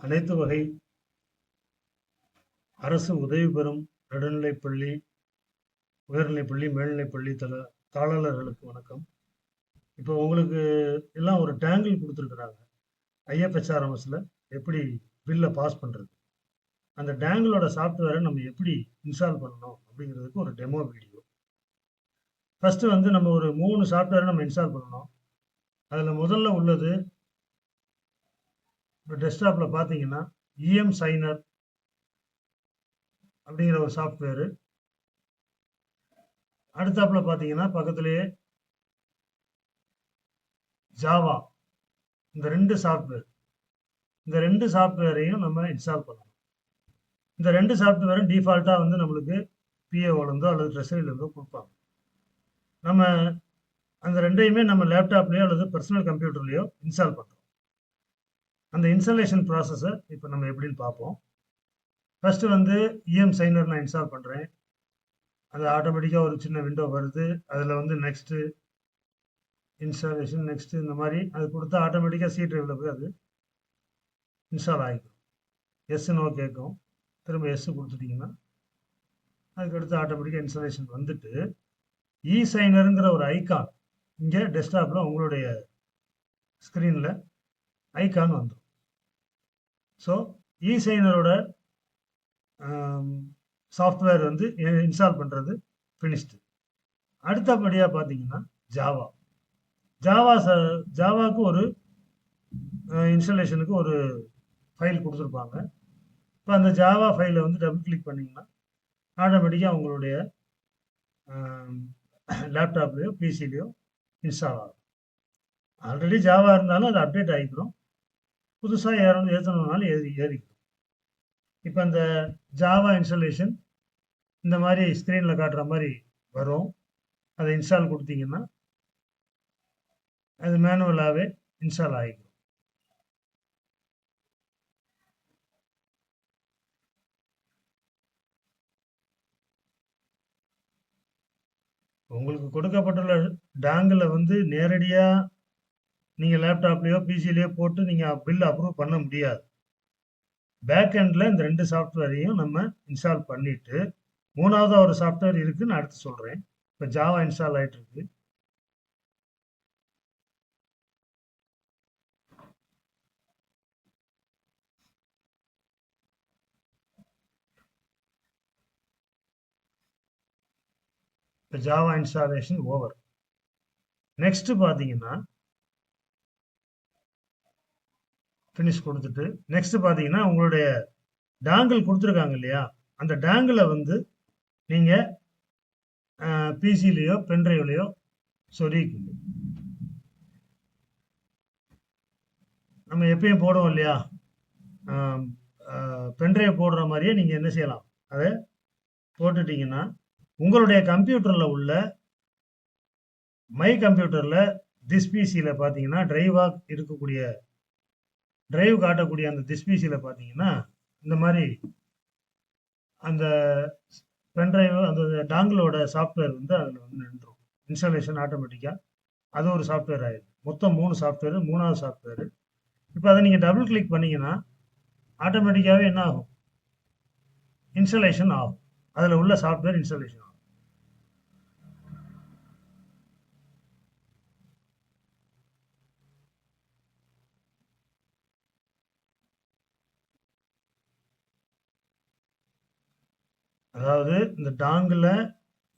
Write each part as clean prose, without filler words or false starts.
அனைத்து வகை அரசு உதவி பெறும் நடுநிலைப்பள்ளி, உயர்நிலைப்பள்ளி, மேல்நிலைப்பள்ளி தாளாளர்களுக்கு வணக்கம். இப்போ உங்களுக்கு எல்லாம் ஒரு டேங்கிள் கொடுத்துருக்குறாங்க. ஐஎஃப்ஹெச்ஆர்எம்எஸ்ல எப்படி பில்லை பாஸ் பண்ணுறது, அந்த டேங்கிளோட சாஃப்ட்வேரை நம்ம எப்படி இன்ஸ்டால் பண்ணணும் அப்படிங்கிறதுக்கு ஒரு டெமோ வீடியோ. ஃபஸ்ட்டு வந்து நம்ம ஒரு 3 சாஃப்ட்வேரை நம்ம இன்ஸ்டால் பண்ணணும். அதில் முதல்ல உள்ளது இப்போ டெஸ்க்டாப்பில் பார்த்தீங்கன்னா இஎம் சைனர் அப்படிங்கிற ஒரு சாஃப்ட்வேரு. அடுத்தாப்புல பார்த்தீங்கன்னா பக்கத்திலேயே ஜாவா, இந்த 2 சாஃப்ட்வேர், இந்த 2 சாஃப்ட்வேரையும் நம்ம இன்ஸ்டால் பண்ணணும். இந்த 2 சாஃப்ட்வேரும் டிஃபால்ட்டாக வந்து நம்மளுக்கு பிஏஓலேருந்தோ அல்லது ட்ரெஸரியிலேருந்தோ கொடுப்பாங்க. நம்ம அந்த 2யுமே நம்ம லேப்டாப்லேயோ அல்லது பர்சனல் கம்ப்யூட்டர்லேயோ இன்ஸ்டால் பண்ணுறோம். அந்த இன்ஸ்டாலேஷன் ப்ராசஸை இப்போ நம்ம எப்படின்னு பார்ப்போம். ஃபஸ்ட்டு வந்து இஎம் சைனர் நான் இன்ஸ்டால் பண்ணுறேன். அது ஆட்டோமேட்டிக்காக ஒரு சின்ன விண்டோ வருது. அதில் வந்து நெக்ஸ்ட்டு இன்ஸ்டாலேஷன், நெக்ஸ்ட்டு இந்த மாதிரி அது கொடுத்தா ஆட்டோமேட்டிக்காக சி டிரைவில் போய் அது இன்ஸ்டால் ஆகிக்கும். எஸ் நோ கேட்கும். திரும்ப எஸ் கொடுத்துட்டிங்கன்னா அதுக்கடுத்து ஆட்டோமேட்டிக்காக இன்ஸ்டாலேஷன் வந்துட்டு இ சைனருங்கிற ஒரு ஐக்கான் இங்கே டெஸ்க்டாப்பில் உங்களுடைய ஸ்க்ரீனில் ஐக்கான் வந்துடும். ஸோ இ சைனரோட சாஃப்ட்வேர் வந்து இன்ஸ்டால் பண்ணுறது ஃபினிஷ்டு. அடுத்தபடியாக பார்த்தீங்கன்னா ஜாவாவுக்கு ஒரு இன்ஸ்டாலேஷனுக்கு ஒரு ஃபைல் கொடுத்துருப்பாங்க. இப்போ அந்த ஜாவா ஃபைலை வந்து டபுள் கிளிக் பண்ணிங்கன்னா ஆட்டோமேட்டிக்காக உங்களுடைய லேப்டாப்லேயோ பிசிலேயோ இன்ஸ்டால் ஆகும். ஆல்ரெடி ஜாவா இருந்தாலும் அது அப்டேட் ஆகிக்கிறோம். புதுசாக ஏற்றணும்னாலும் ஏறிக்கிறோம். இப்போ அந்த ஜாவா இன்ஸ்டாலேஷன் இந்த மாதிரி ஸ்க்ரீனில் காட்டுற மாதிரி வரும். அதை இன்ஸ்டால் கொடுத்தீங்கன்னா அது மேனுவலாகவே இன்ஸ்டால் ஆகிக்கும். உங்களுக்கு கொடுக்கப்பட்டுள்ள டாங்கில் வந்து நேரடியாக நீங்கள் லேப்டாப்லேயோ பிசிலேயோ போட்டு நீங்கள் பில் அப்ரூவ் பண்ண முடியாது. பேக் எண்டில் இந்த 2 சாஃப்ட்வேரையும் நம்ம இன்ஸ்டால் பண்ணிவிட்டு 3வது ஒரு சாஃப்ட்வேர் இருக்குன்னு நான் அடுத்து சொல்கிறேன். இப்போ ஜாவா இன்ஸ்டால் ஆகிட்டு இருக்கு. இப்போ ஜாவா இன்ஸ்டாலேஷன் ஓவர். நெக்ஸ்ட் பார்த்தீங்கன்னா ஃபினிஷ் கொடுத்துட்டு நெக்ஸ்ட் பார்த்தீங்கன்னா உங்களுடைய டாங்கிள் கொடுத்துருக்காங்க இல்லையா, அந்த டாங்கிளை வந்து நீங்கள் பிசிலேயோ பென்ட்ரைவ்லையோ சொருகிக்குங்க. நம்ம எப்பயும் போடுவோம் இல்லையா, பென்ட்ரைவ் போடுற மாதிரியே நீங்கள் என்ன செய்யலாம், அதை போட்டுட்டீங்கன்னா உங்களுடைய கம்ப்யூட்டரில் உள்ள மை கம்ப்யூட்டரில் திஸ் பிசியில் பார்த்தீங்கன்னா டிரைவ் காட்டக்கூடிய அந்த திஸ் பிசியில் பார்த்தீங்கன்னா இந்த மாதிரி அந்த பென்ட்ரைவ் அந்த டாங்கிளோட சாஃப்ட்வேர் வந்து அதில் வந்து நின்றுடும். இன்ஸ்டாலேஷன் ஆட்டோமேட்டிக்காக அது ஒரு சாஃப்ட்வேர் ஆகிடும். மொத்தம் 3 சாஃப்ட்வேர். 3வது சாஃப்ட்வேர் இப்போ அதை நீங்கள் டபுள் கிளிக் பண்ணிங்கன்னா ஆட்டோமேட்டிக்காகவே என்ன ஆகும், இன்ஸ்டாலேஷன் ஆகும். அதில் உள்ள சாஃப்ட்வேர் இன்ஸ்டாலேஷன் ஆகும். அதாவது இந்த டாங்கில்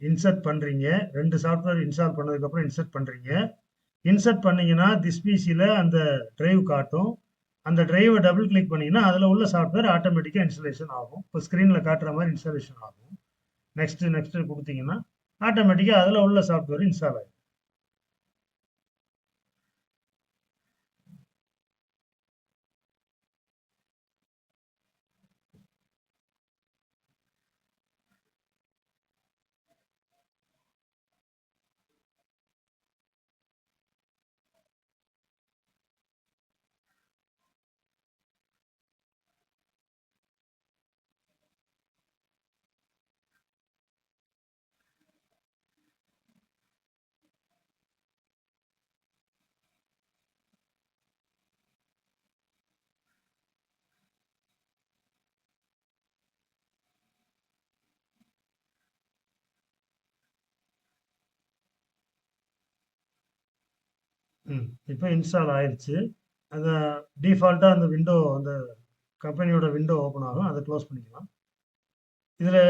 இன்சர்ட் பண்ணுறீங்க, 2 சாஃப்ட்வேர் இன்ஸ்டால் பண்ணதுக்கப்புறம் இன்சர்ட் பண்ணுறீங்க. இன்சர்ட் பண்ணிங்கன்னா திஸ் பிசியில் அந்த டிரைவ் காட்டும். அந்த டிரைவை டபுள் கிளிக் பண்ணிங்கன்னா அதில் உள்ள சாஃப்ட்வேர் ஆட்டோமேட்டிக்காக இன்ஸ்டாலேஷன் ஆகும். இப்போ ஸ்க்ரீனில் காட்டுற மாதிரி இன்ஸ்டாலேஷன் ஆகும். நெக்ஸ்ட்டு கொடுத்தீங்கன்னா ஆட்டோமேட்டிக்காக அதில் உள்ள சாஃப்ட்வேர் இன்ஸ்டால் ஆகும். இப்போ இன்ஸ்டால் ஆயிருச்சு. அந்த டிஃபால்ட்டாக அந்த விண்டோ அந்த கம்பெனியோட விண்டோ ஓப்பன் ஆகும். அதை க்ளோஸ் பண்ணிக்கலாம். இதில்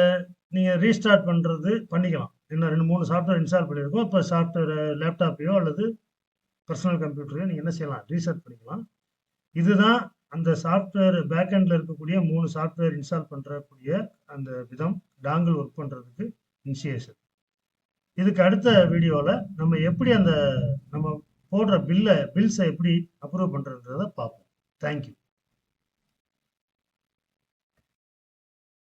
நீங்கள் ரீஸ்டார்ட் பண்ணுறது பண்ணிக்கலாம். இன்னும் 2, 3 சாஃப்ட்வேர் இன்ஸ்டால் பண்ணியிருக்கோம். இப்போ சாஃப்ட்வேர் லேப்டாப்பையோ அல்லது பர்சனல் கம்ப்யூட்டரையோ நீங்கள் என்ன செய்யலாம், ரீசெட் பண்ணிக்கலாம். இதுதான் அந்த சாஃப்ட்வேர் பேக்எண்டில் இருக்கக்கூடிய 3 சாஃப்ட்வேர் இன்ஸ்டால் பண்ணுறக்கூடிய அந்த விதம், டாங்கிள் ஒர்க் பண்ணுறதுக்கு இனிஷியேஷன். இதுக்கு அடுத்த வீடியோவில் நம்ம எப்படி அந்த நம்ம போடுற பில்ஸை எப்படி அப்ரூவ் பண்ணுறதுன்றதை பார்ப்போம். தேங்க்யூ.